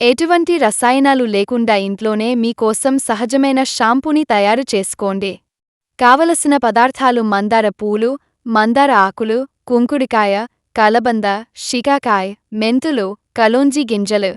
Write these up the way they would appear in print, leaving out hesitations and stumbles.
ఎటువంటి రసాయనాలు లేకుండా ఇంట్లోనే మీకోసం సహజమైన షాంపూని తయారు చేసుకోండి. కావలసిన పదార్థాలు మందార పూలు, మందార ఆకులు, కుంకుడికాయ, కలబంద, షికాకాయ్, మెంతులు, కలోంజి గింజలు.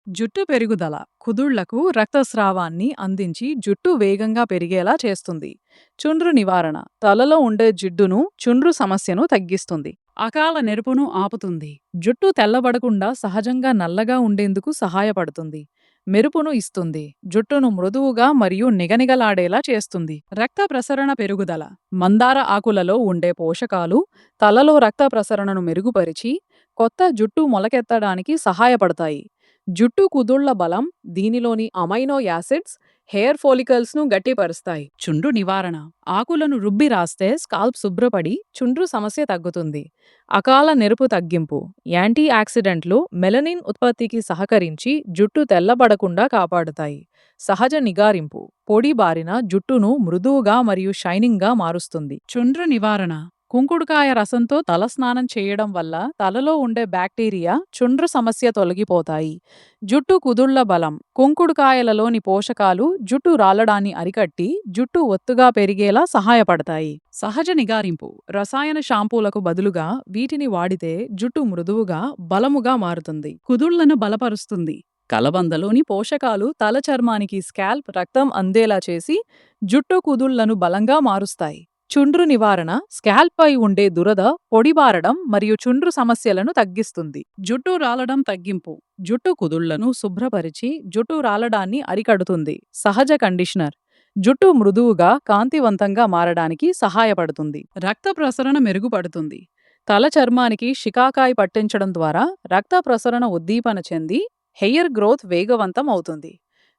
జుట్టు పెరుగుదల కుదుళ్లకు రక్తస్రావాన్ని అందించి జుట్టు వేగంగా పెరిగేలా చేస్తుంది. చుండ్రు నివారణ తలలో ఉండే జిడ్డును, చుండ్రు సమస్యను తగ్గిస్తుంది. అకాల నెరుపును ఆపుతుంది. జుట్టు తెల్లబడకుండా సహజంగా నల్లగా ఉండేందుకు సహాయపడుతుంది. మెరుపును ఇస్తుంది. జుట్టును మృదువుగా మరియు నిగనిగలాడేలా చేస్తుంది. రక్త ప్రసరణ పెరుగుదల మందార ఆకులలో ఉండే పోషకాలు తలలో రక్త ప్రసరణను మెరుగుపరిచి కొత్త జుట్టు మొలకెత్తడానికి సహాయపడతాయి. జుట్టు కుదుళ్ల బలం దీనిలోని అమైనో యాసిడ్స్ హెయిర్ ఫోలికల్స్ను గట్టిపరుస్తాయి. చుండ్రు నివారణ ఆకులను రుబ్బి రాస్తే స్కాల్ప్ శుభ్రపడి చుండ్రు సమస్య తగ్గుతుంది. అకాల నెరుపు తగ్గింపు యాంటీ ఆక్సిడెంట్లు మెలనిన్ ఉత్పత్తికి సహకరించి జుట్టు తెల్లబడకుండా కాపాడుతాయి. సహజ నిగారింపు పొడి బారిన జుట్టును మృదువుగా మరియు షైనింగ్గా మారుస్తుంది. చుండ్రు నివారణ కుంకుడుకాయ రసంతో తలస్నానం చేయడం వల్ల తలలో ఉండే బ్యాక్టీరియా, చుండ్రు సమస్య తొలగిపోతాయి. జుట్టు కుదుళ్ల బలం కుంకుడుకాయలలోని పోషకాలు జుట్టు రాలడాన్ని అరికట్టి జుట్టు ఒత్తుగా పెరిగేలా సహాయపడతాయి. సహజ నిగారింపు రసాయన షాంపూలకు బదులుగా వీటిని వాడితే జుట్టు మృదువుగా, బలముగా మారుతుంది. కుదుళ్లను బలపరుస్తుంది. కలబందలోని పోషకాలు తల చర్మానికి స్కాల్ప్ రక్తం అందేలా చేసి జుట్టు కుదుళ్లను బలంగా మారుస్తాయి. చుండ్రు నివారణ స్కాల్ప్ పై ఉండే దురద, పొడిబారడం మరియు చుండ్రు సమస్యలను తగ్గిస్తుంది. జుట్టు రాలడం తగ్గింపు జుట్టు కుదుళ్లను శుభ్రపరిచి జుట్టు రాలడాన్ని అరికడుతుంది. సహజ కండిషనర్ జుట్టు మృదువుగా, కాంతివంతంగా మారడానికి సహాయపడుతుంది. రక్త ప్రసరణ మెరుగుపడుతుంది. తల చర్మానికి షికాకాయ్ పట్టించడం ద్వారా రక్త ప్రసరణ ఉద్దీపన చెంది హెయిర్ గ్రోత్ వేగవంతం అవుతుంది.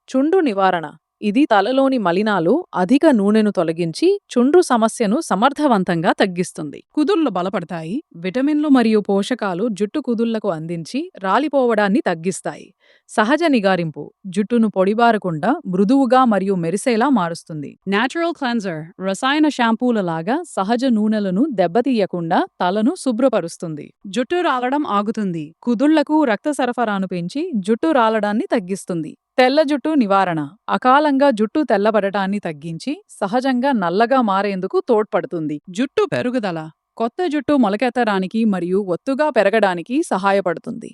చుండ్రు నివారణ ఇది తలలోని మలినాలు, అధిక నూనెను తొలగించి చుండ్రు సమస్యను సమర్థవంతంగా తగ్గిస్తుంది. కుదుళ్లు బలపడతాయి. విటమిన్లు మరియు పోషకాలు జుట్టు కుదుళ్లకు అందించి రాలిపోవడాన్ని తగ్గిస్తాయి. సహజ నిగారింపు జుట్టును పొడిబారకుండా మృదువుగా మరియు మెరిసేలా మారుస్తుంది. నేచురల్ క్లెన్జర్ రసాయన షాంపూలలాగా సహజ నూనెలను దెబ్బతీయకుండా తలను శుభ్రపరుస్తుంది. జుట్టు రాలడం ఆగుతుంది. కుదుళ్లకు రక్త సరఫరాను పెంచి జుట్టు రాలడాన్ని తగ్గిస్తుంది. తెల్ల జుట్టు నివారణ అకాలంగా జుట్టు తెల్లబడటాన్ని తగ్గించి సహజంగా నల్లగా మారేందుకు తోడ్పడుతుంది. జుట్టు పెరుగుదల కొత్త జుట్టు మొలకెత్తడానికి మరియు ఒత్తుగా పెరగడానికి సహాయపడుతుంది.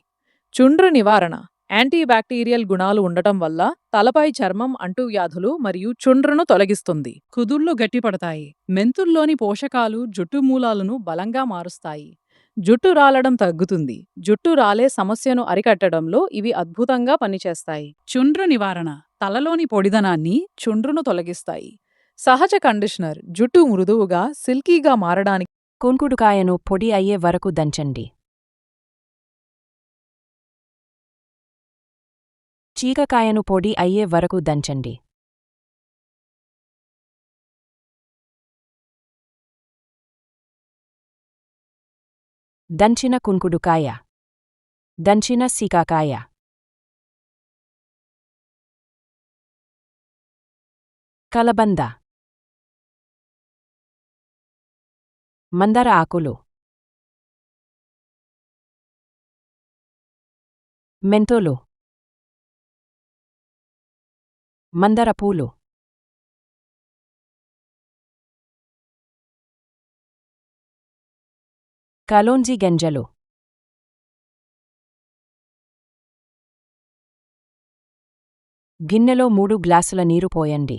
చుండ్రు నివారణ యాంటీబ్యాక్టీరియల్ గుణాలు ఉండటం వల్ల తలపై చర్మం అంటువ్యాధులు మరియు చుండ్రును తొలగిస్తుంది. కుదుళ్లు గట్టిపడతాయి. మెంతుల్లోని పోషకాలు జుట్టు మూలాలను బలంగా మారుస్తాయి. జుట్టు రాలడం తగ్గుతుంది. జుట్టు రాలే సమస్యను అరికట్టడంలో ఇవి అద్భుతంగా పనిచేస్తాయి. చుండ్రు నివారణ తలలోని పొడిదనాన్ని, చుండ్రును తొలగిస్తాయి. సహజ కండిషనర్ జుట్టు మృదువుగా, సిల్కీగా మారడానికి. కుంకుడుకాయను పొడి అయ్యే వరకు దంచండి. చీకకాయను పొడి అయ్యే వరకు దంచండి. దంచిన కుంకుడుకాయ, దంచిన సీకాకాయ, కలబంద, మందార ఆకులు, మెంతులు, మందార పూలు, కలోంజి గింజలు. గిన్నెలో 3 గ్లాసుల నీరు పోయండి.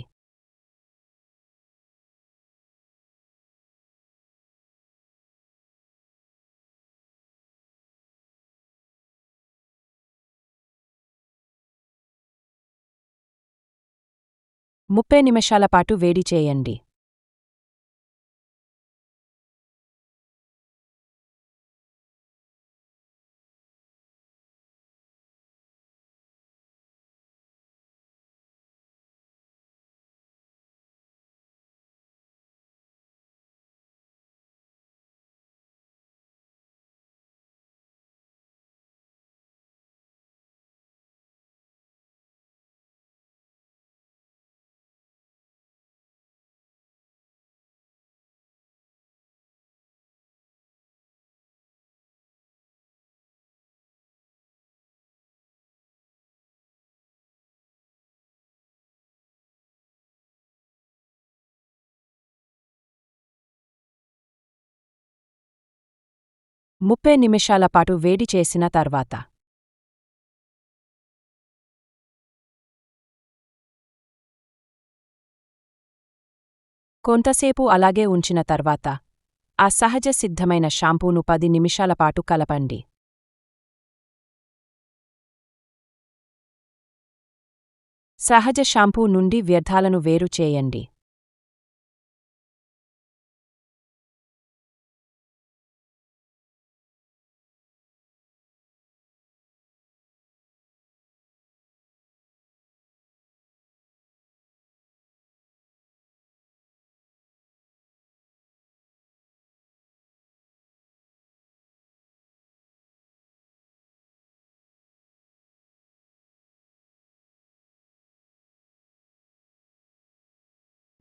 ముప్పై నిమిషాల పాటు వేడి చేయండి. 30 నిమిషాల పాటు వేడి చేసిన తర్వాత కొంతసేపు అలాగే ఉంచిన తర్వాత ఆ సహజ సిద్ధమైన షాంపూను 10 నిమిషాల పాటు కలపండి. సహజ షాంపూ నుండి వ్యర్థాలను వేరు చేయండి.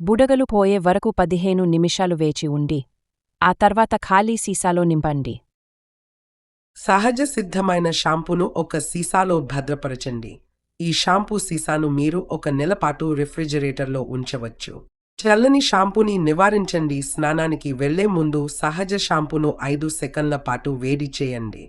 బుడగలు పోయే వరకు 15 నిమిషాలు వేచి ఉండి ఆ తర్వాత ఖాళీ సీసాలో నింపండి. సహజ సిద్ధమైన షాంపూను ఒక సీసాలో భద్రపరచండి. ఈ షాంపూ సీసాను మీరు 1 నెల పాటు రిఫ్రిజిరేటర్లో ఉంచవచ్చు. చల్లని షాంపూని నివారించండి. స్నానానికి వెళ్లే ముందు సహజ షాంపూను 5 సెకన్ల పాటు వేడి చేయండి.